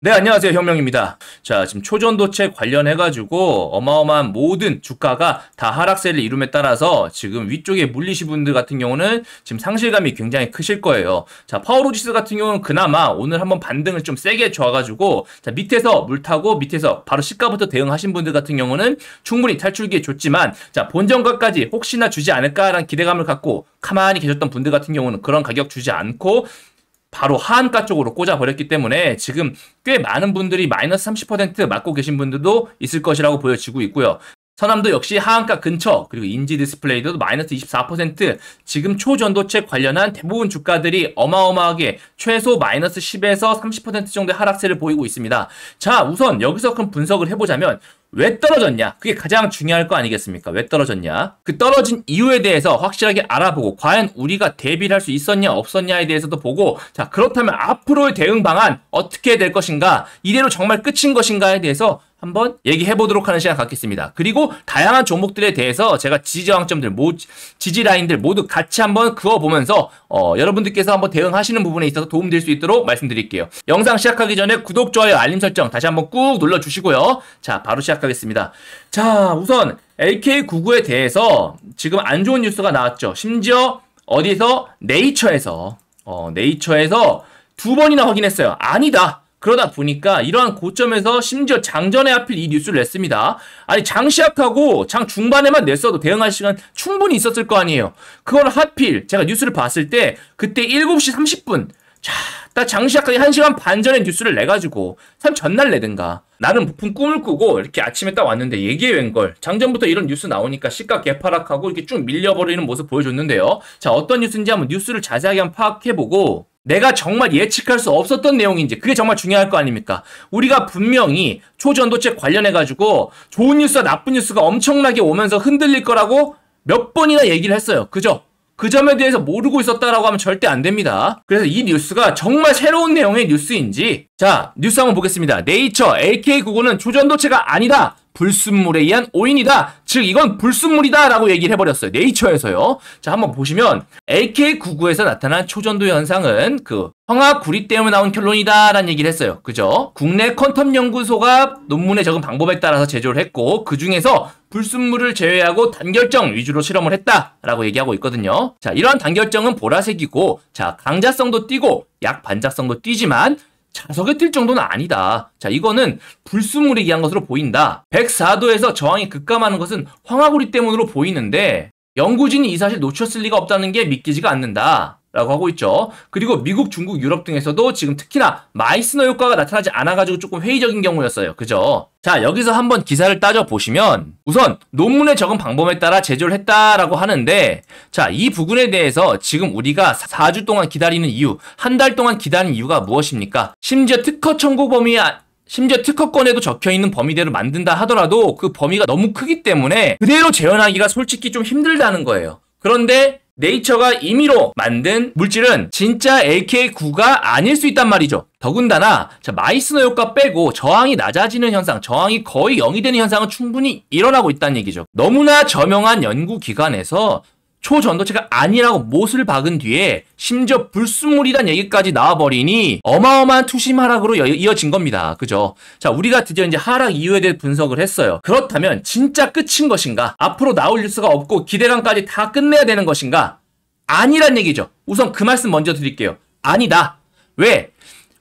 네, 안녕하세요. 혁명입니다. 자, 지금 초전도체 관련해가지고 어마어마한 모든 주가가 다 하락세를 이룸에 따라서 지금 위쪽에 물리신 분들 같은 경우는 지금 상실감이 굉장히 크실 거예요. 자, 파워로지스 같은 경우는 그나마 오늘 한번 반등을 좀 세게 줘가지고 자, 밑에서 물 타고 밑에서 바로 시가부터 대응하신 분들 같은 경우는 충분히 탈출기에 줬지만 자, 본전가까지 혹시나 주지 않을까라는 기대감을 갖고 가만히 계셨던 분들 같은 경우는 그런 가격 주지 않고 바로 하한가 쪽으로 꽂아버렸기 때문에 지금 꽤 많은 분들이 마이너스 30% 맞고 계신 분들도 있을 것이라고 보여지고 있고요. 서남도 역시 하한가 근처, 그리고 인지 디스플레이도 마이너스 24%, 지금 초전도체 관련한 대부분 주가들이 어마어마하게 최소 마이너스 10에서 30% 정도의 하락세를 보이고 있습니다. 자, 우선 여기서 그럼 분석을 해보자면 왜 떨어졌냐? 그게 가장 중요할 거 아니겠습니까? 왜 떨어졌냐? 그 떨어진 이유에 대해서 확실하게 알아보고 과연 우리가 대비를 할 수 있었냐 없었냐에 대해서도 보고 자, 그렇다면 앞으로의 대응 방안 어떻게 될 것인가? 이대로 정말 끝인 것인가에 대해서 한번 얘기해보도록 하는 시간 갖겠습니다. 그리고 다양한 종목들에 대해서 제가 지지저항점들, 지지 라인들 모두 같이 한번 그어보면서 여러분들께서 한번 대응하시는 부분에 있어서 도움될 수 있도록 말씀드릴게요. 영상 시작하기 전에 구독, 좋아요, 알림 설정 다시 한번 꾹 눌러주시고요. 자, 바로 시작하겠습니다. 자, 우선 LK99에 대해서 지금 안 좋은 뉴스가 나왔죠. 심지어 어디서? 네이처에서 두 번이나 확인했어요. 아니다. 그러다 보니까 이러한 고점에서 심지어 장전에 하필 이 뉴스를 냈습니다. 아니, 장 시작하고 장 중반에만 냈어도 대응할 시간 충분히 있었을 거 아니에요. 그걸 하필 제가 뉴스를 봤을 때 그때 7시 30분 자, 딱 장 시작하기 1시간 반 전에 뉴스를 내가지고 참 전날 내든가 나는 부푼 꿈을 꾸고 이렇게 아침에 딱 왔는데 얘기해 웬걸 장전부터 이런 뉴스 나오니까 시가 개파락하고 이렇게 쭉 밀려버리는 모습 보여줬는데요. 자, 어떤 뉴스인지 한번 뉴스를 자세하게 한번 파악해보고 내가 정말 예측할 수 없었던 내용인지 그게 정말 중요할 거 아닙니까? 우리가 분명히 초전도체 관련해가지고 좋은 뉴스와 나쁜 뉴스가 엄청나게 오면서 흔들릴 거라고 몇 번이나 얘기를 했어요. 그죠? 그 점에 대해서 모르고 있었다라고 하면 절대 안 됩니다. 그래서 이 뉴스가 정말 새로운 내용의 뉴스인지 자, 뉴스 한번 보겠습니다. 네이처 LK99는 초전도체가 아니다. 불순물에 의한 오인이다. 즉 이건 불순물이다 라고 얘기를 해버렸어요. 네이처에서요. 자, 한번 보시면 LK99에서 나타난 초전도 현상은 그 황화구리 때문에 나온 결론이다 라는 얘기를 했어요. 그죠? 국내 퀀텀 연구소가 논문에 적은 방법에 따라서 제조를 했고 그 중에서 불순물을 제외하고 단결정 위주로 실험을 했다 라고 얘기하고 있거든요. 자, 이러한 단결정은 보라색이고 자, 강자성도 띄고 약 반자성도 띄지만 자석에 뜰 정도는 아니다. 자, 이거는 불순물에 의한 것으로 보인다. 104도에서 저항이 급감하는 것은 황화구리 때문으로 보이는데 연구진이 이 사실 놓쳤을 리가 없다는 게 믿기지가 않는다. 라고 하고 있죠. 그리고 미국, 중국, 유럽 등에서도 지금 특히나 마이스너 효과가 나타나지 않아가지고 조금 회의적인 경우였어요. 그죠? 자, 여기서 한번 기사를 따져보시면 우선 논문에 적은 방법에 따라 제조를 했다라고 하는데 자, 이 부분에 대해서 지금 우리가 4주 동안 기다리는 이유, 한 달 동안 기다리는 이유가 무엇입니까? 심지어 특허권에도 적혀있는 범위대로 만든다 하더라도 그 범위가 너무 크기 때문에 그대로 재현하기가 솔직히 좀 힘들다는 거예요. 그런데 네이처가 임의로 만든 물질은 진짜 LK9가 아닐 수 있단 말이죠. 더군다나 자, 마이스너 효과 빼고 저항이 낮아지는 현상, 저항이 거의 0이 되는 현상은 충분히 일어나고 있다는 얘기죠. 너무나 저명한 연구기관에서 초전도체가 아니라고 못을 박은 뒤에 심지어 불순물이란 얘기까지 나와버리니 어마어마한 투심 하락으로 이어진 겁니다. 그죠? 자, 우리가 드디어 이제 하락 이유에 대해 분석을 했어요. 그렇다면 진짜 끝인 것인가? 앞으로 나올 뉴스가 없고 기대감까지 다 끝내야 되는 것인가? 아니란 얘기죠. 우선 그 말씀 먼저 드릴게요. 아니다. 왜?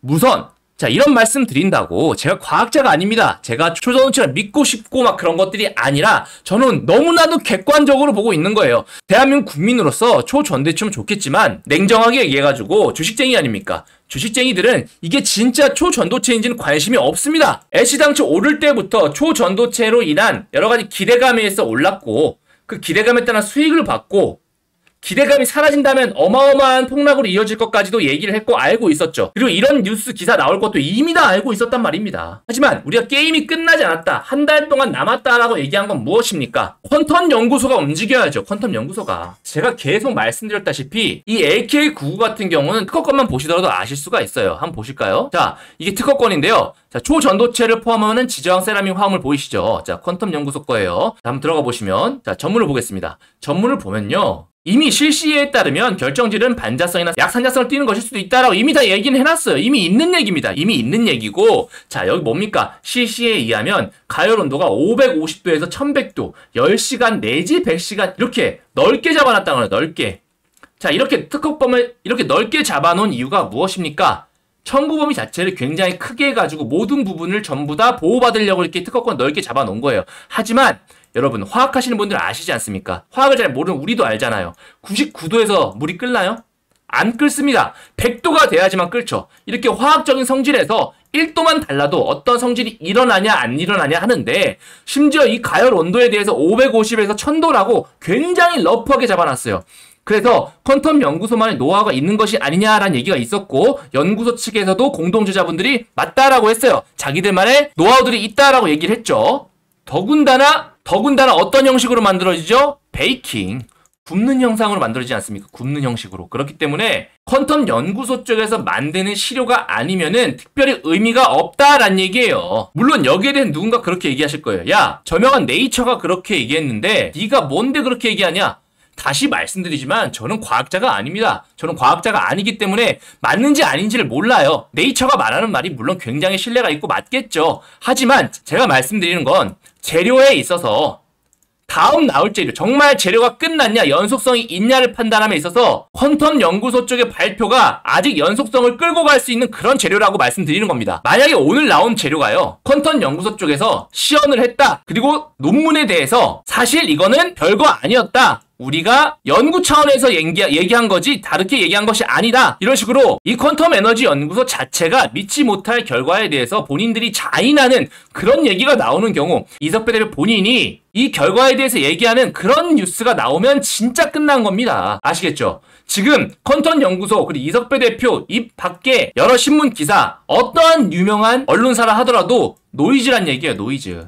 우선 자, 이런 말씀 드린다고 제가 과학자가 아닙니다. 제가 초전도체를 믿고 싶고 막 그런 것들이 아니라 저는 너무나도 객관적으로 보고 있는 거예요. 대한민국 국민으로서 초전도체면 좋겠지만 냉정하게 얘기해가지고 주식쟁이 아닙니까? 주식쟁이들은 이게 진짜 초전도체인지는 관심이 없습니다. 애시당초 오를 때부터 초전도체로 인한 여러 가지 기대감에 의해서 올랐고 그 기대감에 따른 수익을 받고 기대감이 사라진다면 어마어마한 폭락으로 이어질 것까지도 얘기를 했고 알고 있었죠. 그리고 이런 뉴스 기사 나올 것도 이미 다 알고 있었단 말입니다. 하지만 우리가 게임이 끝나지 않았다. 한 달 동안 남았다라고 얘기한 건 무엇입니까? 퀀텀 연구소가 움직여야죠. 퀀텀 연구소가. 제가 계속 말씀드렸다시피 이 LK99 같은 경우는 특허권만 보시더라도 아실 수가 있어요. 한번 보실까요? 자, 이게 특허권인데요. 자, 초전도체를 포함하는 지저항 세라믹 화합물 보이시죠? 자, 퀀텀 연구소 거예요. 자, 한번 들어가 보시면 자, 전문을 보겠습니다. 전문을 보면요. 이미 실시에 따르면 결정질은 반자성이나 약산자성을 띠는 것일 수도 있다라고 이미 다 얘기는 해놨어요. 이미 있는 얘기입니다. 이미 있는 얘기고, 자, 여기 뭡니까? 실시에 의하면 가열 온도가 550도에서 1100도, 10시간 내지 100시간 이렇게 넓게 잡아놨다는 거예요. 넓게. 자, 이렇게 특허범을 이렇게 넓게 잡아놓은 이유가 무엇입니까? 청구 범위 자체를 굉장히 크게 해가지고 모든 부분을 전부 다 보호받으려고 이렇게 특허권 넓게 잡아놓은 거예요. 하지만 여러분, 화학하시는 분들 아시지 않습니까? 화학을 잘 모르는 우리도 알잖아요. 99도에서 물이 끓나요? 안 끓습니다. 100도가 돼야지만 끓죠. 이렇게 화학적인 성질에서 1도만 달라도 어떤 성질이 일어나냐 안 일어나냐 하는데, 심지어 이 가열 온도에 대해서 550에서 1000도라고 굉장히 러프하게 잡아놨어요. 그래서 퀀텀 연구소만의 노하우가 있는 것이 아니냐라는 얘기가 있었고, 연구소 측에서도 공동주자분들이 맞다라고 했어요. 자기들만의 노하우들이 있다라고 얘기를 했죠. 더군다나 어떤 형식으로 만들어지죠? 베이킹. 굽는 형상으로 만들어지지 않습니까? 굽는 형식으로. 그렇기 때문에 퀀텀 연구소 쪽에서 만드는 시료가 아니면은 특별히 의미가 없다라는 얘기예요. 물론 여기에 대해 누군가 그렇게 얘기하실 거예요. 야, 저명한 네이처가 그렇게 얘기했는데 네가 뭔데 그렇게 얘기하냐? 다시 말씀드리지만 저는 과학자가 아닙니다. 저는 과학자가 아니기 때문에 맞는지 아닌지를 몰라요. 네이처가 말하는 말이 물론 굉장히 신뢰가 있고 맞겠죠. 하지만 제가 말씀드리는 건 재료에 있어서 다음 나올 재료, 정말 재료가 끝났냐, 연속성이 있냐를 판단함에 있어서 퀀텀 연구소 쪽의 발표가 아직 연속성을 끌고 갈 수 있는 그런 재료라고 말씀드리는 겁니다. 만약에 오늘 나온 재료가요, 퀀텀 연구소 쪽에서 시연을 했다, 그리고 논문에 대해서 사실 이거는 별거 아니었다, 우리가 연구 차원에서 얘기한 거지 다르게 얘기한 것이 아니다, 이런 식으로 이 퀀텀 에너지 연구소 자체가 믿지 못할 결과에 대해서 본인들이 자인하는 그런 얘기가 나오는 경우, 이석배 대표 본인이 이 결과에 대해서 얘기하는 그런 뉴스가 나오면 진짜 끝난 겁니다. 아시겠죠? 지금 퀀텀 연구소 그리고 이석배 대표 입 밖에 여러 신문 기사, 어떠한 유명한 언론사라 하더라도 노이즈란 얘기예요.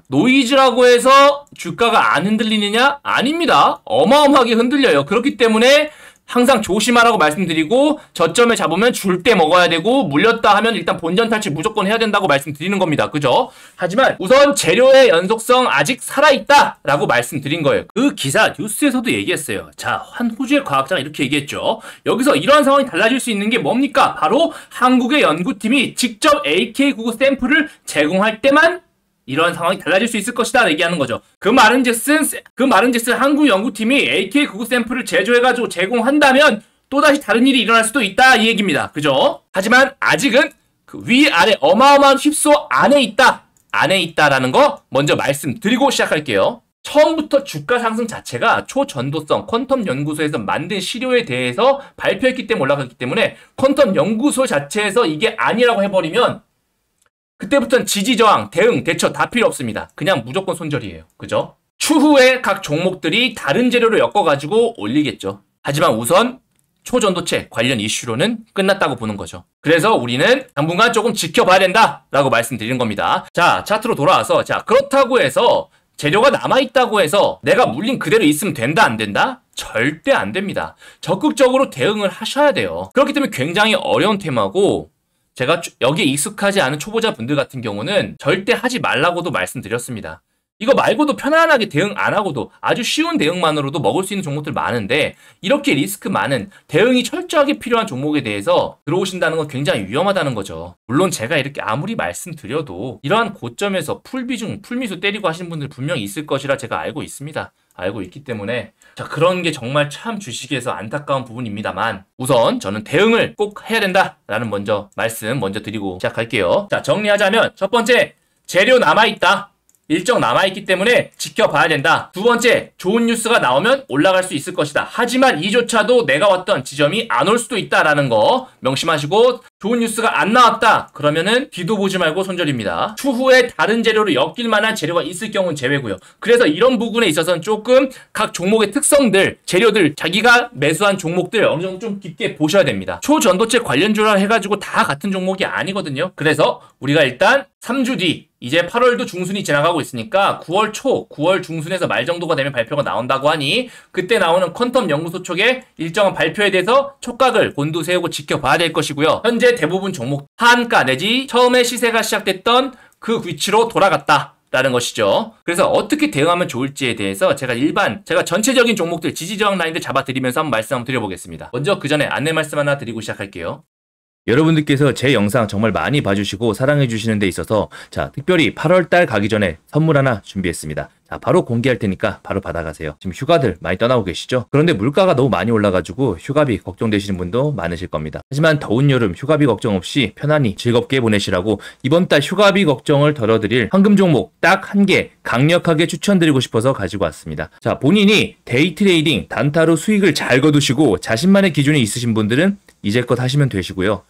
노이즈라고 해서 주가가 안 흔들리느냐? 아닙니다. 어마어마하게 흔들려요. 그렇기 때문에 항상 조심하라고 말씀드리고, 저점에 잡으면 줄 때 먹어야 되고, 물렸다 하면 일단 본전 탈취 무조건 해야 된다고 말씀드리는 겁니다. 그죠? 하지만 우선 재료의 연속성 아직 살아있다 라고 말씀드린 거예요. 그 기사 뉴스에서도 얘기했어요. 자, 한 호주의 과학자가 이렇게 얘기했죠. 여기서 이러한 상황이 달라질 수 있는 게 뭡니까? 바로 한국의 연구팀이 직접 AK99 샘플을 제공할 때만 이런 상황이 달라질 수 있을 것이다 얘기하는 거죠. 그 말은즉슨 한국 연구팀이 AK99 샘플을 제조해가지고 제공한다면 또다시 다른 일이 일어날 수도 있다 이 얘기입니다. 그죠? 하지만 아직은 그 위아래 어마어마한 휩소 안에 있다라는 거 먼저 말씀드리고 시작할게요. 처음부터 주가 상승 자체가 초전도성 퀀텀 연구소에서 만든 시료에 대해서 발표했기 때문에 올라갔기 때문에, 퀀텀 연구소 자체에서 이게 아니라고 해버리면 그때부터는 지지저항, 대응, 대처 다 필요 없습니다. 그냥 무조건 손절이에요. 그죠? 추후에 각 종목들이 다른 재료를 엮어가지고 올리겠죠. 하지만 우선 초전도체 관련 이슈로는 끝났다고 보는 거죠. 그래서 우리는 당분간 조금 지켜봐야 된다라고 말씀드리는 겁니다. 자, 차트로 돌아와서, 자, 그렇다고 해서 재료가 남아있다고 해서 내가 물린 그대로 있으면 된다 안 된다? 절대 안 됩니다. 적극적으로 대응을 하셔야 돼요. 그렇기 때문에 굉장히 어려운 테마고, 제가 여기에 익숙하지 않은 초보자분들 같은 경우는 절대 하지 말라고도 말씀드렸습니다. 이거 말고도 편안하게 대응 안 하고도 아주 쉬운 대응만으로도 먹을 수 있는 종목들 많은데, 이렇게 리스크 많은 대응이 철저하게 필요한 종목에 대해서 들어오신다는 건 굉장히 위험하다는 거죠. 물론 제가 이렇게 아무리 말씀드려도 이러한 고점에서 풀비중, 풀미수 때리고 하시는 분들 분명히 있을 것이라 제가 알고 있습니다. 알고 있기 때문에, 자, 그런 게 정말 참 주식에서 안타까운 부분입니다만, 우선 저는 대응을 꼭 해야 된다라는 말씀 먼저 드리고 시작할게요. 자, 정리하자면 첫 번째, 재료 남아있다. 일정 남아있기 때문에 지켜봐야 된다. 두 번째, 좋은 뉴스가 나오면 올라갈 수 있을 것이다. 하지만 이조차도 내가 왔던 지점이 안 올 수도 있다라는 거 명심하시고, 좋은 뉴스가 안 나왔다 그러면은 뒤도 보지 말고 손절입니다. 추후에 다른 재료로 엮일 만한 재료가 있을 경우는 제외고요. 그래서 이런 부분에 있어서는 조금 각 종목의 특성들, 재료들, 자기가 매수한 종목들 어느 정도 좀 깊게 보셔야 됩니다. 초전도체 관련주라 해가지고 다 같은 종목이 아니거든요. 그래서 우리가 일단 3주 뒤, 이제 8월도 중순이 지나가고 있으니까 9월 초, 9월 중순에서 말 정도가 되면 발표가 나온다고 하니, 그때 나오는 퀀텀 연구소 쪽의 일정한 발표에 대해서 촉각을 곤두세우고 지켜봐야 될 것이고요. 현재 대부분 종목 하한가 내지 처음에 시세가 시작됐던 그 위치로 돌아갔다. 라는 것이죠. 그래서 어떻게 대응하면 좋을지에 대해서 제가 전체적인 종목들 지지저항 라인들 잡아드리면서 한번 말씀 한번 드려보겠습니다. 먼저 그 전에 안내 말씀 하나 드리고 시작할게요. 여러분들께서 제 영상 정말 많이 봐주시고 사랑해주시는 데 있어서 특별히 8월달 가기 전에 선물 하나 준비했습니다. 바로 공개할 테니까 바로 받아가세요. 지금 휴가들 많이 떠나고 계시죠? 그런데 물가가 너무 많이 올라가지고 휴가비 걱정되시는 분도 많으실 겁니다. 하지만 더운 여름 휴가비 걱정 없이 편안히 즐겁게 보내시라고 이번 달 휴가비 걱정을 덜어드릴 황금 종목 딱 한 개 강력하게 추천드리고 싶어서 가지고 왔습니다. 본인이 데이 트레이딩 단타로 수익을 잘 거두시고 자신만의 기준이 있으신 분들은 이제껏 하시면 되시고요.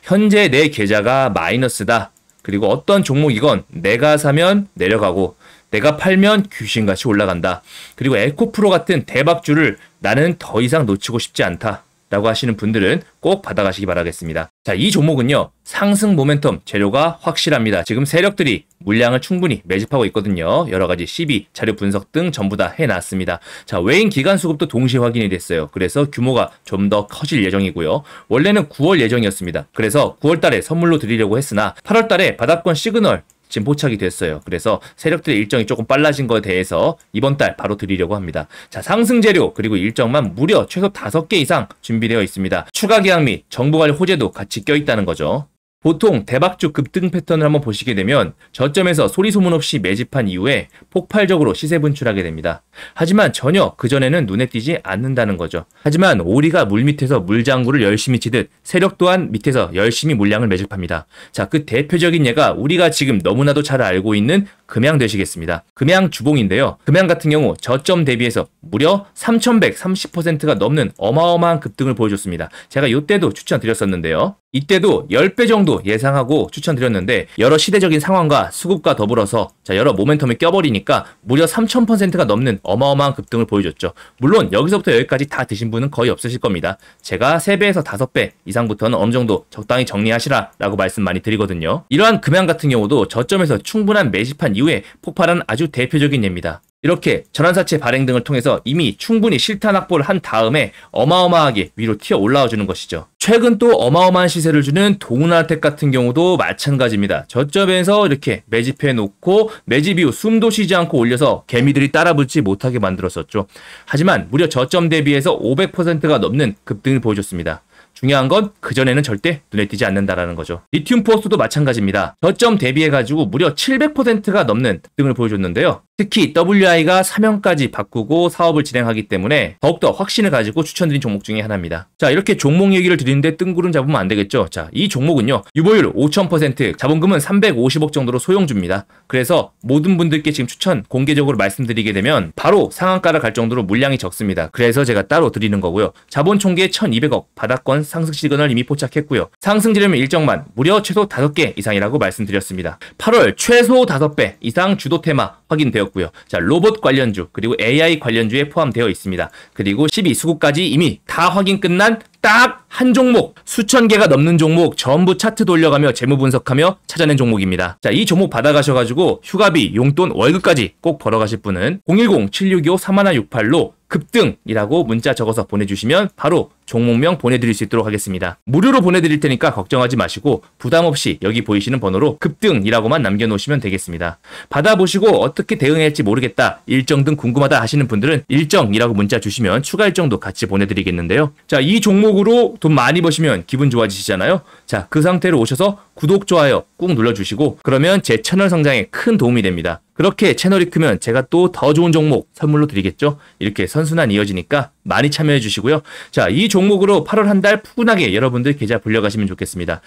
현재 내 계좌가 마이너스다. 그리고 어떤 종목이건 내가 사면 내려가고 내가 팔면 귀신같이 올라간다. 그리고 에코프로 같은 대박주를 나는 더 이상 놓치고 싶지 않다. 라고 하시는 분들은 꼭 받아가시기 바라겠습니다. 이 종목은요. 상승 모멘텀 재료가 확실합니다. 지금 세력들이 물량을 충분히 매집하고 있거든요. 여러가지 시비, 자료 분석 등 전부 다 해놨습니다. 외인 기간 수급도 동시에 확인이 됐어요. 그래서 규모가 좀 더 커질 예정이고요. 원래는 9월 예정이었습니다. 그래서 9월 달에 선물로 드리려고 했으나 8월 달에 바닥권 시그널 지금 포착이 됐어요. 그래서 세력들의 일정이 조금 빨라진 거에 대해서 이번 달 바로 드리려고 합니다. 상승 재료 그리고 일정만 무려 최소 5개 이상 준비되어 있습니다. 추가 계약 및 정보관리 호재도 같이 껴있다는 거죠. 보통 대박주 급등 패턴을 한번 보시게 되면 저점에서 소리 소문 없이 매집한 이후에 폭발적으로 시세 분출하게 됩니다. 하지만 전혀 그전에는 눈에 띄지 않는다는 거죠. 하지만 오리가 물밑에서 물장구를 열심히 치듯 세력 또한 밑에서 열심히 물량을 매집합니다. 그 대표적인 예가 우리가 지금 너무나도 잘 알고 있는 금양 되시겠습니다. 금양 주봉인데요. 금양 같은 경우 저점 대비해서 무려 3130%가 넘는 어마어마한 급등을 보여줬습니다. 제가 이때도 추천드렸었는데요. 이때도 10배 정도 예상하고 추천드렸는데 여러 시대적인 상황과 수급과 더불어서 여러 모멘텀이 껴버리니까 무려 3000%가 넘는 어마어마한 급등을 보여줬죠. 물론 여기서부터 여기까지 다 드신 분은 거의 없으실 겁니다. 제가 3배에서 5배 이상부터는 어느 정도 적당히 정리하시라 라고 말씀 많이 드리거든요. 이러한 금양 같은 경우도 저점에서 충분한 매집한 이후에 폭발한 아주 대표적인 예입니다. 이렇게 전환사채 발행 등을 통해서 이미 충분히 실탄 확보를 한 다음에 어마어마하게 위로 튀어 올라와 주는 것이죠. 최근 또 어마어마한 시세를 주는 동은하텍 같은 경우도 마찬가지입니다. 저점에서 이렇게 매집해 놓고 매집 이후 숨도 쉬지 않고 올려서 개미들이 따라붙지 못하게 만들었었죠. 하지만 무려 저점 대비해서 500%가 넘는 급등을 보여줬습니다. 중요한 건 그전에는 절대 눈에 띄지 않는다라는 거죠. 리튬 포스도 마찬가지입니다. 저점 대비해가지고 무려 700%가 넘는 급등을 보여줬는데요. 특히 WI가 사명까지 바꾸고 사업을 진행하기 때문에 더욱더 확신을 가지고 추천드린 종목 중에 하나입니다. 이렇게 종목 얘기를 드리는데 뜬구름 잡으면 안 되겠죠. 이 종목은요. 유보율 5000%, 자본금은 350억 정도로 소형주입니다. 그래서 모든 분들께 지금 추천 공개적으로 말씀드리게 되면 바로 상한가를 갈 정도로 물량이 적습니다. 그래서 제가 따로 드리는 거고요. 자본 총계 1200억, 바닥권 상승 시그널 이미 포착했고요. 상승 지르면 일정만 무려 최소 5개 이상이라고 말씀드렸습니다. 8월 최소 5배 이상 주도 테마 확인되었고요. 로봇 관련주 그리고 AI 관련주에 포함되어 있습니다. 그리고 12수급까지 이미 다 확인 끝난 딱 한 종목, 수천 개가 넘는 종목 전부 차트 돌려가며 재무 분석하며 찾아낸 종목입니다. 이 종목 받아가셔가지고 휴가비, 용돈, 월급까지 꼭 벌어가실 분은 010-7625-3168로 급등이라고 문자 적어서 보내주시면 바로 종목명 보내드릴 수 있도록 하겠습니다. 무료로 보내드릴 테니까 걱정하지 마시고 부담없이 여기 보이시는 번호로 급등이라고만 남겨놓으시면 되겠습니다. 받아보시고 어떻게 대응할지 모르겠다, 일정 등 궁금하다 하시는 분들은 일정이라고 문자 주시면 추가 일정도 같이 보내드리겠는데요. 이 종목으로 돈 많이 버시면 기분 좋아지시잖아요. 그 상태로 오셔서 구독, 좋아요 꾹 눌러주시고 그러면 제 채널 성장에 큰 도움이 됩니다. 그렇게 채널이 크면 제가 또 더 좋은 종목 선물로 드리겠죠. 이렇게 선순환 이어지니까 많이 참여해 주시고요. 이 종목으로 8월 한 달 푸근하게 여러분들 계좌 불려가시면 좋겠습니다.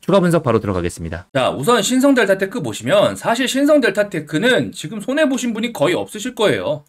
추가 분석 바로 들어가겠습니다. 우선 신성델타테크 보시면 사실 신성델타테크는 지금 손해보신 분이 거의 없으실 거예요.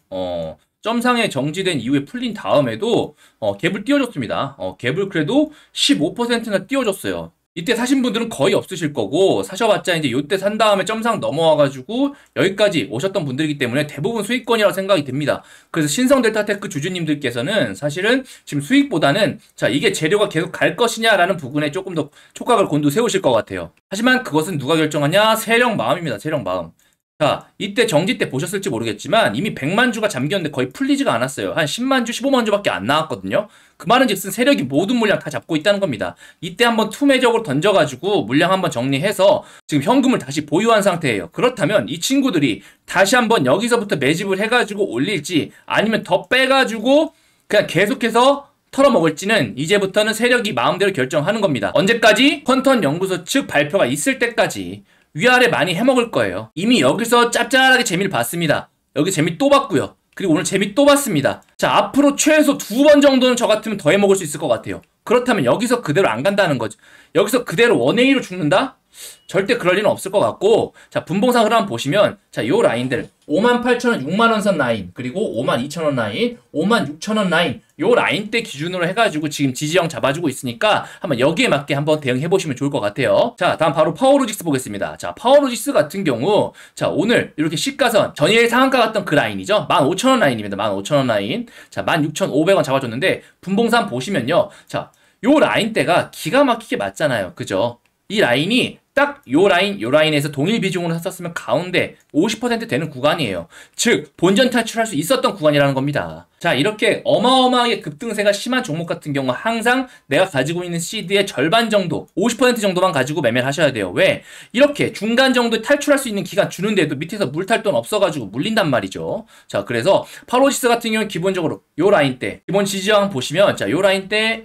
점상에 정지된 이후에 풀린 다음에도 갭을 띄워줬습니다. 갭을 그래도 15%나 띄워줬어요. 이때 사신 분들은 거의 없으실 거고, 사셔봤자 이제 요때 산 다음에 점상 넘어와가지고 여기까지 오셨던 분들이기 때문에 대부분 수익권이라고 생각이 듭니다. 그래서 신성델타테크 주주님들께서는 사실은 지금 수익보다는 이게 재료가 계속 갈 것이냐라는 부분에 조금 더 촉각을 곤두세우실 것 같아요. 하지만 그것은 누가 결정하냐? 세력 마음입니다. 세력 마음. 자, 이때 정지 때 보셨을지 모르겠지만 이미 100만 주가 잠겼는데 거의 풀리지가 않았어요. 한 10만 주, 15만 주밖에 안 나왔거든요. 그 말은 즉슨 세력이 모든 물량 다 잡고 있다는 겁니다. 이때 한번 투매적으로 던져가지고 물량 한번 정리해서 지금 현금을 다시 보유한 상태예요. 그렇다면 이 친구들이 다시 한번 여기서부터 매집을 해가지고 올릴지 아니면 더 빼가지고 그냥 계속해서 털어먹을지는 이제부터는 세력이 마음대로 결정하는 겁니다. 언제까지? 퀀텀 연구소 측 발표가 있을 때까지 위아래 많이 해먹을 거예요. 이미 여기서 짭짤하게 재미를 봤습니다. 여기 재미 또 봤고요. 그리고 오늘 재미 또 봤습니다. 자, 앞으로 최소 2번 정도는 저 같으면 더 해먹을 수 있을 것 같아요. 그렇다면 여기서 그대로 안 간다는 거죠. 여기서 그대로 원웨이로 죽는다? 절대 그럴 리는 없을 것 같고, 자, 분봉상 흐름 보시면, 자, 요 라인들, 58,000원, 6만원 선 라인, 그리고 52,000원 라인, 56,000원 라인, 요 라인대 기준으로 해가지고 지금 지지형 잡아주고 있으니까 한번 여기에 맞게 한번 대응해보시면 좋을 것 같아요. 자, 다음 바로 파워로직스 보겠습니다. 자, 파워로직스 같은 경우, 자, 오늘 이렇게 시가선, 전일 상한가 갔던 그 라인이죠? 15,000원 라인입니다. 15,000원 라인. 자, 16,500원 잡아줬는데, 분봉상 보시면요. 자, 요 라인대가 기가 막히게 맞잖아요. 그죠? 이 라인이 딱 요 라인에서 동일 비중으로 샀었으면 가운데 50% 되는 구간이에요. 즉, 본전 탈출할 수 있었던 구간이라는 겁니다. 자, 이렇게 어마어마하게 급등세가 심한 종목 같은 경우 항상 내가 가지고 있는 시드의 절반 정도, 50% 정도만 가지고 매매를 하셔야 돼요. 왜? 이렇게 중간 정도에 탈출할 수 있는 기간 주는데도 밑에서 물탈 돈 없어가지고 물린단 말이죠. 자, 그래서 파로지스 같은 경우는 기본적으로 요 라인대, 기본 지지형 보시면, 자, 요 라인대,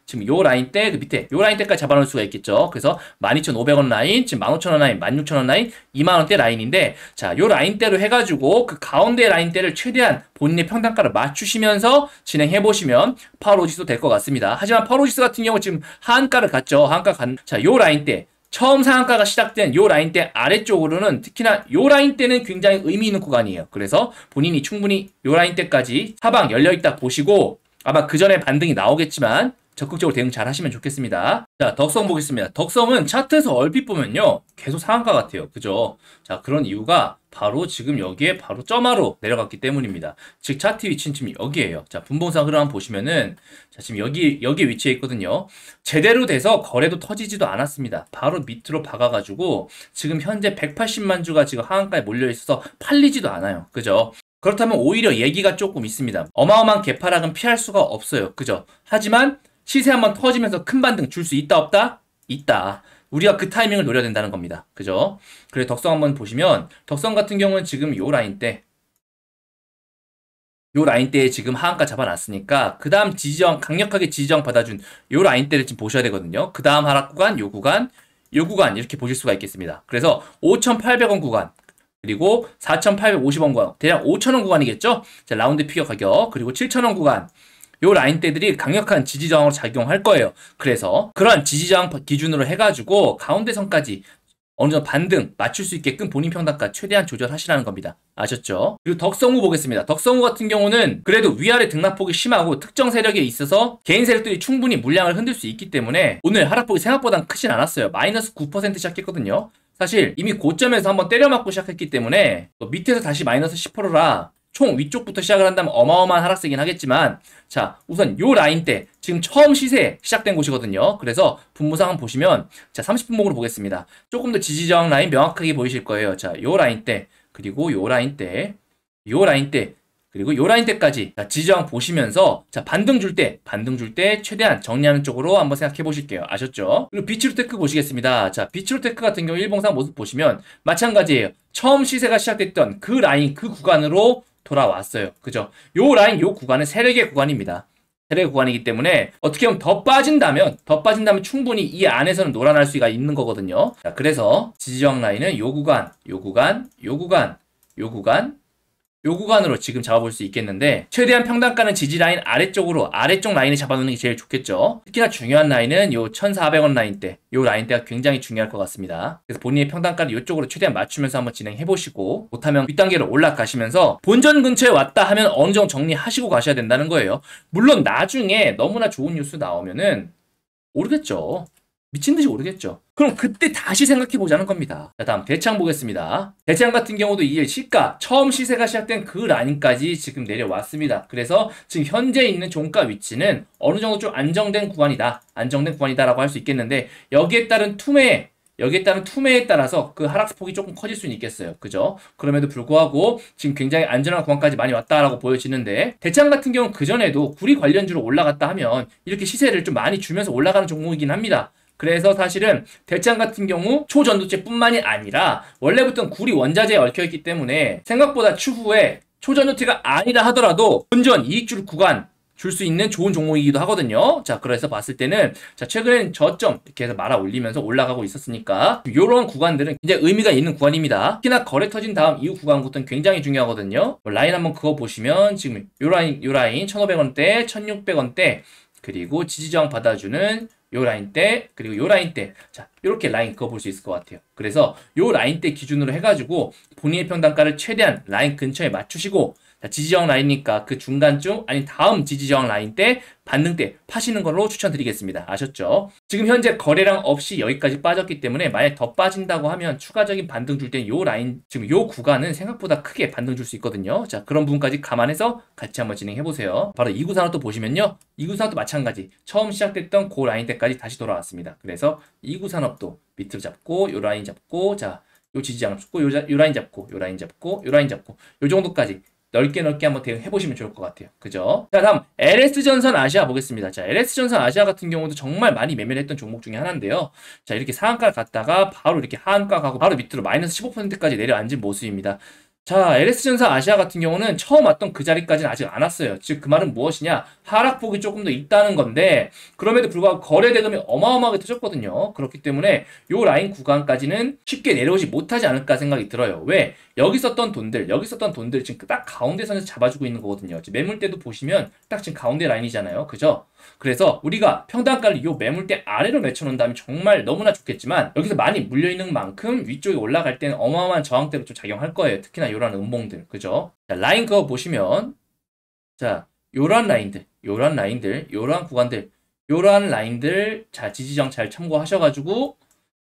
지금 요 라인대, 그 밑에 요 라인대까지 잡아놓을 수가 있겠죠. 그래서 12,500원 라인, 지금 15,000원 라인, 16,000원 라인, 2만원대 라인인데, 자, 요 라인대로 해가지고 그 가운데 라인대를 최대한 본인의 평단가를 맞추시면서 진행해보시면 파워로직스도 될 것 같습니다. 하지만 파워로직스 같은 경우 지금 하한가를 갔죠. 자, 요 라인대. 처음 상한가가 시작된 요 라인대 아래쪽으로는 특히나 요 라인대는 굉장히 의미 있는 구간이에요. 그래서 본인이 충분히 요 라인대까지 사방 열려있다 보시고 아마 그 전에 반등이 나오겠지만 적극적으로 대응 잘 하시면 좋겠습니다. 자, 덕성 보겠습니다. 덕성은 차트에서 얼핏 보면요. 계속 상한가 같아요. 그죠? 자, 그런 이유가 바로 지금 여기에 바로 점화로 내려갔기 때문입니다. 즉, 차트 위치는 지금 여기에요. 자, 분봉상 흐름 한번 보시면은, 자, 지금 여기 위치에 있거든요. 제대로 돼서 거래도 터지지도 않았습니다. 바로 밑으로 박아가지고, 지금 현재 180만 주가 지금 하한가에 몰려있어서 팔리지도 않아요. 그죠? 그렇다면 오히려 얘기가 조금 있습니다. 어마어마한 개파락은 피할 수가 없어요. 그죠? 하지만, 시세 한번 터지면서 큰 반등 줄 수 있다 없다? 있다. 우리가 그 타이밍을 노려야 된다는 겁니다. 그죠? 그래 덕성 한번 보시면 덕성 같은 경우는 지금 요 라인대에 지금 하한가 잡아놨으니까 그 다음 지지저항 강력하게 지지저항 받아준 요 라인대를 지금 보셔야 되거든요. 그 다음 하락 구간 요 구간 이렇게 보실 수가 있겠습니다. 그래서 5,800원 구간 그리고 4,850원 구간 대략 5,000원 구간이겠죠? 자, 라운드 피겨 가격 그리고 7,000원 구간 요 라인대들이 강력한 지지저항으로 작용할 거예요. 그래서 그러한 지지저항 기준으로 해가지고 가운데 선까지 어느 정도 반등 맞출 수 있게끔 본인 평단가 최대한 조절하시라는 겁니다. 아셨죠? 그리고 덕성우 보겠습니다. 덕성우 같은 경우는 그래도 위아래 등락폭이 심하고 특정 세력에 있어서 개인 세력들이 충분히 물량을 흔들 수 있기 때문에 오늘 하락폭이 생각보다 크진 않았어요. 마이너스 9% 시작했거든요. 사실 이미 고점에서 한번 때려맞고 시작했기 때문에 밑에서 다시 마이너스 10%라 총 위쪽부터 시작을 한다면 어마어마한 하락세긴 하겠지만 자 우선 요 라인대 지금 처음 시세 시작된 곳이거든요. 그래서 분모상 한번 보시면 자 30분목으로 보겠습니다. 조금 더 지지저항 라인 명확하게 보이실 거예요. 자 요 라인대 그리고 요 라인대 그리고 요 라인대까지 지지저항 보시면서 자 반등 줄 때 최대한 정리하는 쪽으로 한번 생각해 보실게요. 아셨죠? 그리고 비츠로테크 보시겠습니다. 자 비츠로테크 같은 경우 일봉상 모습 보시면 마찬가지예요. 처음 시세가 시작됐던 그 라인 그 구간으로 돌아왔어요. 그죠? 요 라인, 요 구간은 세력의 구간입니다. 세력의 구간이기 때문에 어떻게 보면 더 빠진다면 충분히 이 안에서는 놀아날 수가 있는 거거든요. 자, 그래서 지지저항 라인은 요 구간으로 지금 잡아볼 수 있겠는데 최대한 평단가는 지지 라인 아래쪽 라인에 잡아놓는 게 제일 좋겠죠. 특히나 중요한 라인은 요 1,400원 라인대 요 라인대가 굉장히 중요할 것 같습니다. 그래서 본인의 평단가를 이쪽으로 최대한 맞추면서 한번 진행해보시고 못하면 윗단계로 올라가시면서 본전 근처에 왔다 하면 어느 정도 정리하시고 가셔야 된다는 거예요. 물론 나중에 너무나 좋은 뉴스 나오면은 오르겠죠. 미친듯이 오르겠죠. 그럼 그때 다시 생각해보자는 겁니다. 자, 다음 대창 보겠습니다. 대창 같은 경우도 이게 시가 처음 시세가 시작된 그 라인까지 지금 내려왔습니다. 그래서 지금 현재 있는 종가 위치는 어느 정도 좀 안정된 구간이다라고 할 수 있겠는데 여기에 따른 투매 여기에 따른 투매에 따라서 그 하락폭이 조금 커질 수는 있겠어요. 그죠? 그럼에도 불구하고 지금 굉장히 안전한 구간까지 많이 왔다라고 보여지는데, 대창 같은 경우는 그전에도 구리 관련주로 올라갔다 하면 이렇게 시세를 좀 많이 주면서 올라가는 종목이긴 합니다. 그래서 사실은 대창 같은 경우 초전도체뿐만이 아니라 원래부터 구리 원자재에 얽혀있기 때문에 생각보다 추후에 초전도체가 아니라 하더라도 본전 이익줄 구간 줄 수 있는 좋은 종목이기도 하거든요. 자, 그래서 봤을 때는 자, 최근엔 저점 이렇게 해서 말아 올리면서 올라가고 있었으니까 이런 구간들은 굉장히 의미가 있는 구간입니다. 특히나 거래 터진 다음 이후 구간부터는 굉장히 중요하거든요. 라인 한번 그거 보시면 지금 요 라인 1,500원대, 1,600원대, 그리고 지지저항 받아주는 요 라인대, 그리고 요 라인대. 자, 요렇게 라인 그어볼 수 있을 것 같아요. 그래서 요 라인대 기준으로 해가지고 본인의 평단가를 최대한 라인 근처에 맞추시고, 자, 지지저항 라인이니까 그 중간쯤 아니 다음 지지저항 라인 때 반등 때 파시는 걸로 추천드리겠습니다. 아셨죠? 지금 현재 거래량 없이 여기까지 빠졌기 때문에 만약 더 빠진다고 하면 추가적인 반등 줄 때 요 라인, 지금 요 구간은 생각보다 크게 반등 줄 수 있거든요. 자, 그런 부분까지 감안해서 같이 한번 진행해 보세요. 바로 이구산업도 보시면요, 이구산업도 마찬가지 처음 시작됐던 그 라인 때까지 다시 돌아왔습니다. 그래서 이구산업도 밑으로 잡고 요 라인 잡고, 자, 요 지지장 잡고 요 라인 잡고 요 라인 잡고 요 라인 잡고 요 정도까지 넓게 한번 대응해보시면 좋을 것 같아요. 그죠? 자, 다음 LS전선 아시아 보겠습니다. 자, LS전선 아시아 같은 경우도 정말 많이 매매를 했던 종목 중에 하나인데요. 자, 이렇게 상한가를 갔다가 바로 이렇게 하한가 가고 바로 밑으로 마이너스 15%까지 내려앉은 모습입니다. 자, LS전선 아시아 같은 경우는 처음 왔던 그 자리까지는 아직 안 왔어요. 즉, 그 말은 무엇이냐? 하락폭이 조금 더 있다는 건데, 그럼에도 불구하고 거래 대금이 어마어마하게 터졌거든요. 그렇기 때문에 요 라인 구간까지는 쉽게 내려오지 못하지 않을까 생각이 들어요. 왜? 여기 썼던 돈들 지금 딱 가운데 선에서 잡아주고 있는 거거든요. 지금 매물대도 보시면 딱 지금 가운데 라인이잖아요. 그죠? 그래서 우리가 평단가를 요 매물대 아래로 맺혀놓는다면 정말 너무나 좋겠지만, 여기서 많이 물려있는 만큼 위쪽에 올라갈 때는 어마어마한 저항대로 좀 작용할 거예요. 특히나 요런 음봉들. 그죠? 자, 라인 그거 보시면, 자, 요런 라인들, 요런 구간들, 요런 라인들, 자, 지지정 잘 참고하셔가지고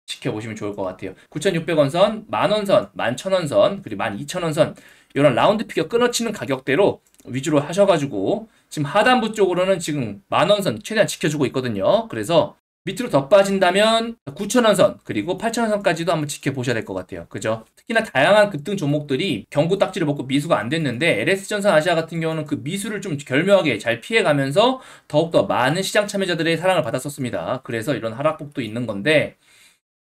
지켜보시면 좋을 것 같아요. 9,600원 선, 만원 선, 11,000원 선, 그리고 12,000원 선, 이런 라운드 피겨 끊어치는 가격대로 위주로 하셔가지고, 지금 하단부 쪽으로는 지금 만원 선 최대한 지켜주고 있거든요. 그래서 밑으로 더 빠진다면 9,000원 선, 그리고 8,000원 선까지도 한번 지켜보셔야 될 것 같아요. 그죠? 특히나 다양한 급등 종목들이 경고 딱지를 먹고 미수가 안 됐는데, LS전선 아시아 같은 경우는 그 미수를 좀 결묘하게 잘 피해가면서 더욱더 많은 시장 참여자들의 사랑을 받았었습니다. 그래서 이런 하락폭도 있는 건데,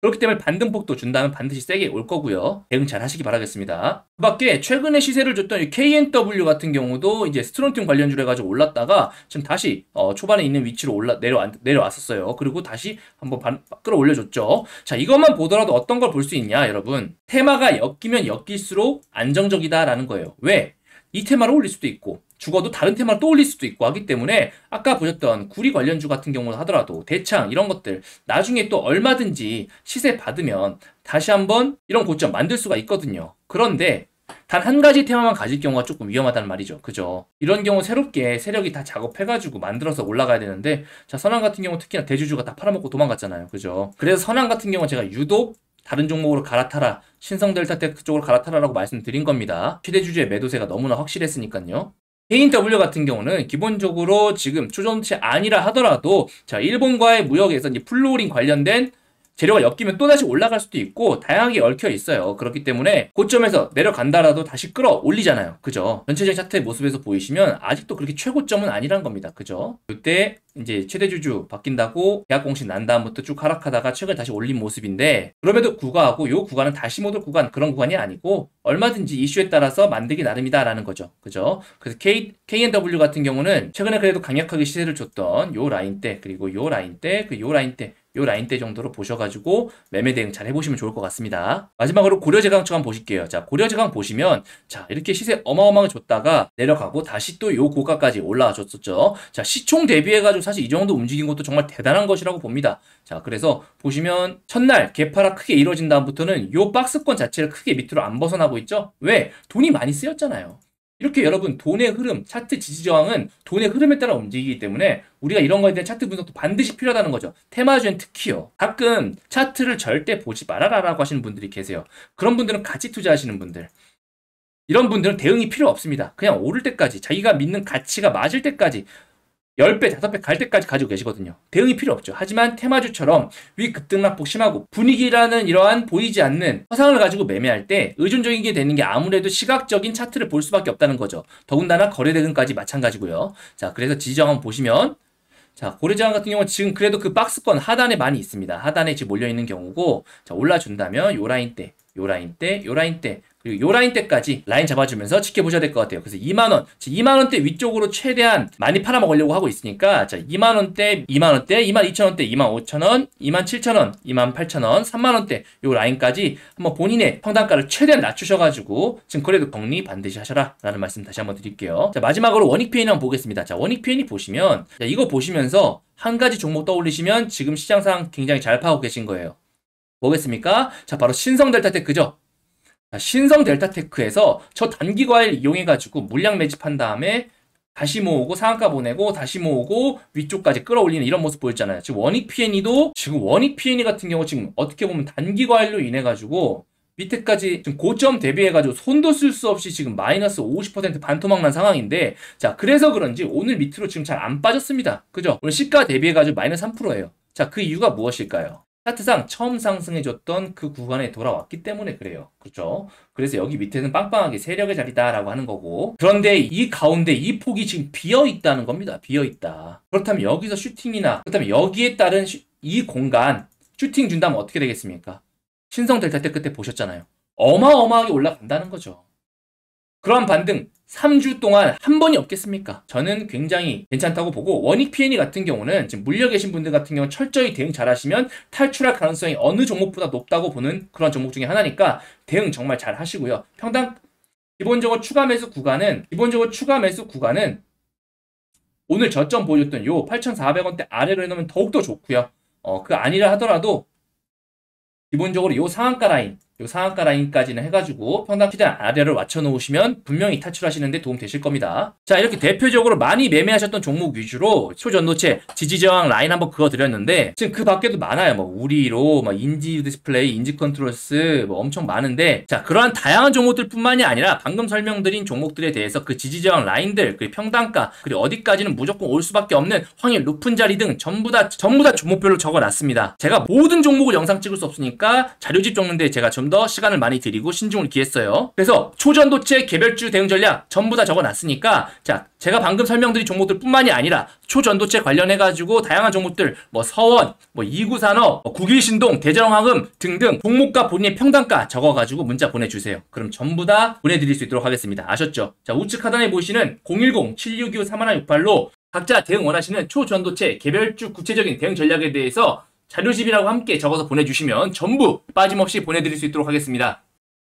그렇기 때문에 반등폭도 준다면 반드시 세게 올 거고요. 대응 잘 하시기 바라겠습니다. 그 밖에 최근에 시세를 줬던 이 KNW 같은 경우도 이제 스트론튬 관련주로 해가지고 올랐다가 지금 다시 초반에 있는 위치로 내려왔었어요. 그리고 다시 한번 끌어올려줬죠. 자, 이것만 보더라도 어떤 걸 볼 수 있냐, 여러분. 테마가 엮이면 엮일수록 안정적이다라는 거예요. 왜? 이 테마를 올릴 수도 있고, 죽어도 다른 테마를 또 올릴 수도 있고 하기 때문에, 아까 보셨던 구리 관련주 같은 경우는 하더라도 대창 이런 것들 나중에 또 얼마든지 시세 받으면 다시 한번 이런 고점 만들 수가 있거든요. 그런데 단 한 가지 테마만 가질 경우가 조금 위험하다는 말이죠. 그죠? 이런 경우 새롭게 세력이 다 작업해가지고 만들어서 올라가야 되는데, 자, 선왕 같은 경우 특히나 대주주가 다 팔아먹고 도망갔잖아요. 그죠? 그래서 선왕 같은 경우는 제가 유독 다른 종목으로 갈아타라, 신성델타텍 그쪽으로 갈아타라라고 말씀드린 겁니다. 최대주주의 매도세가 너무나 확실했으니까요. KNW 같은 경우는 기본적으로 지금 초전도체 아니라 하더라도, 자, 일본과의 무역에서 이제 플루오린 관련된 재료가 엮이면 또다시 올라갈 수도 있고 다양하게 얽혀 있어요. 그렇기 때문에 고점에서 내려간다라도 다시 끌어올리잖아요. 그죠? 전체적인 차트의 모습에서 보이시면 아직도 그렇게 최고점은 아니란 겁니다. 그죠? 그때 이제 최대주주 바뀐다고 계약 공시 난 다음부터 쭉 하락하다가 최근 다시 올린 모습인데, 그럼에도 불구하고 요 구간은 다시 못 올 구간, 그런 구간이 아니고 얼마든지 이슈에 따라서 만들기 나름이다라는 거죠. 그죠? 그래서 KNW 같은 경우는 최근에 그래도 강력하게 시세를 줬던 요 라인대, 그리고 요 라인대, 그 요 라인대, 요 라인대 정도로 보셔가지고 매매 대응 잘 해보시면 좋을 것 같습니다. 마지막으로 고려제강 한번 보실게요. 자, 고려제강 보시면, 자, 이렇게 시세 어마어마하게 줬다가 내려가고 다시 또 요 고가까지 올라와 줬었죠. 자, 시총 대비해가지고 사실 이 정도 움직인 것도 정말 대단한 것이라고 봅니다. 자, 그래서 보시면 첫날 개파락 크게 이루어진 다음부터는 요 박스권 자체를 크게 밑으로 안 벗어나고 있죠. 왜? 돈이 많이 쓰였잖아요. 이렇게 여러분, 돈의 흐름, 차트 지지저항은 돈의 흐름에 따라 움직이기 때문에 우리가 이런 거에 대한 차트 분석도 반드시 필요하다는 거죠. 테마주엔 특히요. 가끔 차트를 절대 보지 말아라라고 하시는 분들이 계세요. 그런 분들은 가치 투자하시는 분들, 이런 분들은 대응이 필요 없습니다. 그냥 오를 때까지, 자기가 믿는 가치가 맞을 때까지 10배, 5배 갈 때까지 가지고 계시거든요. 대응이 필요 없죠. 하지만 테마주처럼 위 급등락폭 심하고 분위기라는 이러한 보이지 않는 화상을 가지고 매매할 때 의존적이게 되는 게 아무래도 시각적인 차트를 볼 수밖에 없다는 거죠. 더군다나 거래대금까지 마찬가지고요. 자, 그래서 지지저항 보시면 자, 고래저항 같은 경우는 지금 그래도 그 박스권 하단에 많이 있습니다. 하단에 지금 몰려있는 경우고, 자, 올라준다면 요 라인 때, 요 라인 때, 요 라인 때, 그리고 요 라인 때까지 라인 잡아주면서 지켜보셔야 될 것 같아요. 그래서 2만원, 2만원대 위쪽으로 최대한 많이 팔아먹으려고 하고 있으니까, 자, 2만원대, 2만원대, 22,000원대, 25,000원, 27,000원, 28,000원, 3만원대 요 라인까지 한번 본인의 평단가를 최대한 낮추셔가지고 지금 그래도 정리 반드시 하셔라 라는 말씀 다시 한번 드릴게요. 자, 마지막으로 원익 PN 한번 보겠습니다. 자, 원익 PN 보시면, 자, 이거 보시면서 한 가지 종목 떠올리시면 지금 시장 상황 굉장히 잘 파악하고 계신 거예요. 뭐겠습니까? 자, 바로 신성델타테크죠. 신성델타테크에서 저 단기 과일 이용해가지고 물량 매집한 다음에 다시 모으고 상한가 보내고 다시 모으고 위쪽까지 끌어올리는 이런 모습 보였잖아요. 지금 원익 PNE도 지금 원익 PNE 같은 경우 지금 어떻게 보면 단기 과일로 인해가지고 밑에까지 지금 고점 대비해가지고 손도 쓸 수 없이 지금 마이너스 50% 반토막 난 상황인데, 자, 그래서 그런지 오늘 밑으로 지금 잘 안 빠졌습니다. 그죠? 오늘 시가 대비해가지고 마이너스 3%예요. 자, 그 이유가 무엇일까요? 차트상 처음 상승해줬던 그 구간에 돌아왔기 때문에 그래요. 그렇죠? 그래서 여기 밑에는 빵빵하게 세력의 자리다라고 하는 거고, 그런데 이 가운데 이 폭이 지금 비어있다는 겁니다. 비어있다. 그렇다면 여기서 슈팅이나 그렇다면 여기에 따른 이 공간 슈팅 준다면 어떻게 되겠습니까? 신성델타 그때 보셨잖아요. 어마어마하게 올라간다는 거죠. 그러한 반등 3주 동안 한 번이 없겠습니까? 저는 굉장히 괜찮다고 보고, 원익 PNE 같은 경우는 지금 물려 계신 분들 같은 경우는 철저히 대응 잘 하시면 탈출할 가능성이 어느 종목보다 높다고 보는 그런 종목 중에 하나니까 대응 정말 잘 하시고요. 평당 기본적으로 추가 매수 구간은 오늘 저점 보여줬던 요 8,400원대 아래로 해놓으면 더욱더 좋고요. 그 아니라 하더라도 기본적으로 요 상한가 라인까지는 해가지고 평당 최대한 아래로 맞춰놓으시면 분명히 탈출하시는데 도움 되실 겁니다. 자, 이렇게 대표적으로 많이 매매하셨던 종목 위주로 초전도체 지지저항 라인 한번 그어드렸는데, 지금 그 밖에도 많아요. 뭐 우리로, 뭐 인지 디스플레이, 인지 컨트롤스, 뭐 엄청 많은데, 자, 그러한 다양한 종목들 뿐만이 아니라 방금 설명드린 종목들에 대해서 그 지지저항 라인들, 그 평단가, 그리고 어디까지는 무조건 올 수밖에 없는 확률 높은 자리 등 전부 다 종목별로 적어놨습니다. 제가 모든 종목을 영상 찍을 수 없으니까 자료집 적는데 제가 좀 더 시간을 많이 들이고 신중을 기했어요. 그래서 초전도체 개별주 대응 전략 전부 다 적어놨으니까, 자, 제가 방금 설명드린 종목들 뿐만이 아니라 초전도체 관련해가지고 다양한 종목들, 뭐 서원, 뭐 이구산업, 국일신동, 대전황금 등등 종목과 본인의 평단가 적어가지고 문자 보내주세요. 그럼 전부 다 보내드릴 수 있도록 하겠습니다. 아셨죠? 자, 우측 하단에 보시는 010-7625-3168로 각자 대응 원하시는 초전도체 개별주 구체적인 대응 전략에 대해서 자료집이라고 함께 적어서 보내주시면 전부 빠짐없이 보내드릴 수 있도록 하겠습니다.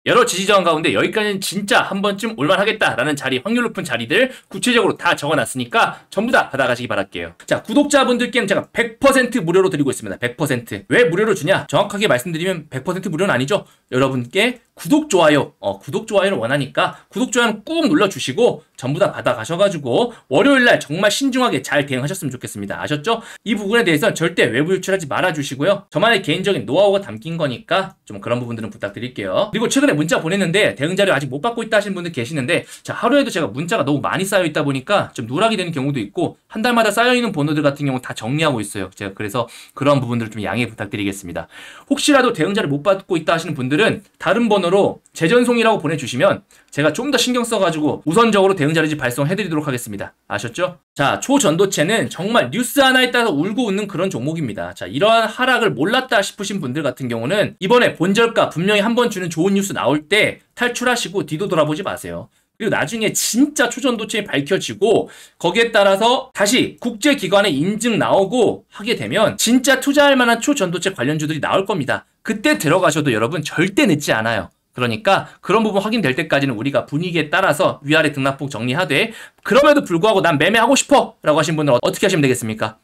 여러 지지저항 가운데 여기까지는 진짜 한 번쯤 올만하겠다라는 자리, 확률 높은 자리들 구체적으로 다 적어놨으니까 전부 다 받아가시기 바랄게요. 자, 구독자분들께는 제가 100% 무료로 드리고 있습니다. 100%. 왜 무료로 주냐? 정확하게 말씀드리면 100% 무료는 아니죠. 여러분께 구독, 좋아요, 구독, 좋아요를 원하니까 구독, 좋아요는 꾹 눌러주시고 전부 다 받아가셔가지고 월요일날 정말 신중하게 잘 대응하셨으면 좋겠습니다. 아셨죠? 이 부분에 대해서는 절대 외부 유출하지 말아주시고요. 저만의 개인적인 노하우가 담긴 거니까 좀 그런 부분들은 부탁드릴게요. 그리고 최근에 문자 보냈는데 대응 자료 아직 못 받고 있다 하시는 분들 계시는데, 자, 하루에도 제가 문자가 너무 많이 쌓여 있다 보니까 좀 누락이 되는 경우도 있고 한 달마다 쌓여있는 번호들 같은 경우 다 정리하고 있어요. 제가 그래서 그런 부분들을 좀 양해 부탁드리겠습니다. 혹시라도 대응 자료 못 받고 있다 하시는 분들은 다른 번호로 재전송이라고 보내주시면 제가 좀 더 신경 써가지고 우선적으로 대응 자료집 발송해드리도록 하겠습니다. 아셨죠? 자, 초전도체는 정말 뉴스 하나에 따라서 울고 웃는 그런 종목입니다. 자, 이러한 하락을 몰랐다 싶으신 분들 같은 경우는 이번에 본절가 분명히 한 번 주는 좋은 뉴스 나올 때 탈출하시고 뒤도 돌아보지 마세요. 그리고 나중에 진짜 초전도체에 밝혀지고 거기에 따라서 다시 국제기관의 인증 나오고 하게 되면 진짜 투자할 만한 초전도체 관련주들이 나올 겁니다. 그때 들어가셔도 여러분 절대 늦지 않아요. 그러니까 그런 부분 확인될 때까지는 우리가 분위기에 따라서 위아래 등락폭 정리하되, 그럼에도 불구하고 난 매매하고 싶어 라고 하신 분들은 어떻게 하시면 되겠습니까?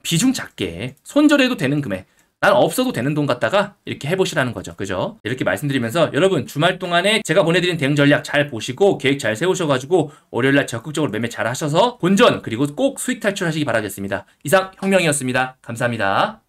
비중 작게 손절해도 되는 금액, 난 없어도 되는 돈 갖다가 이렇게 해보시라는 거죠. 그죠? 이렇게 말씀드리면서 여러분 주말 동안에 제가 보내드린 대응 전략 잘 보시고 계획 잘 세우셔가지고 월요일날 적극적으로 매매 잘 하셔서 본전 그리고 꼭 수익 탈출하시기 바라겠습니다. 이상 혁명이었습니다. 감사합니다.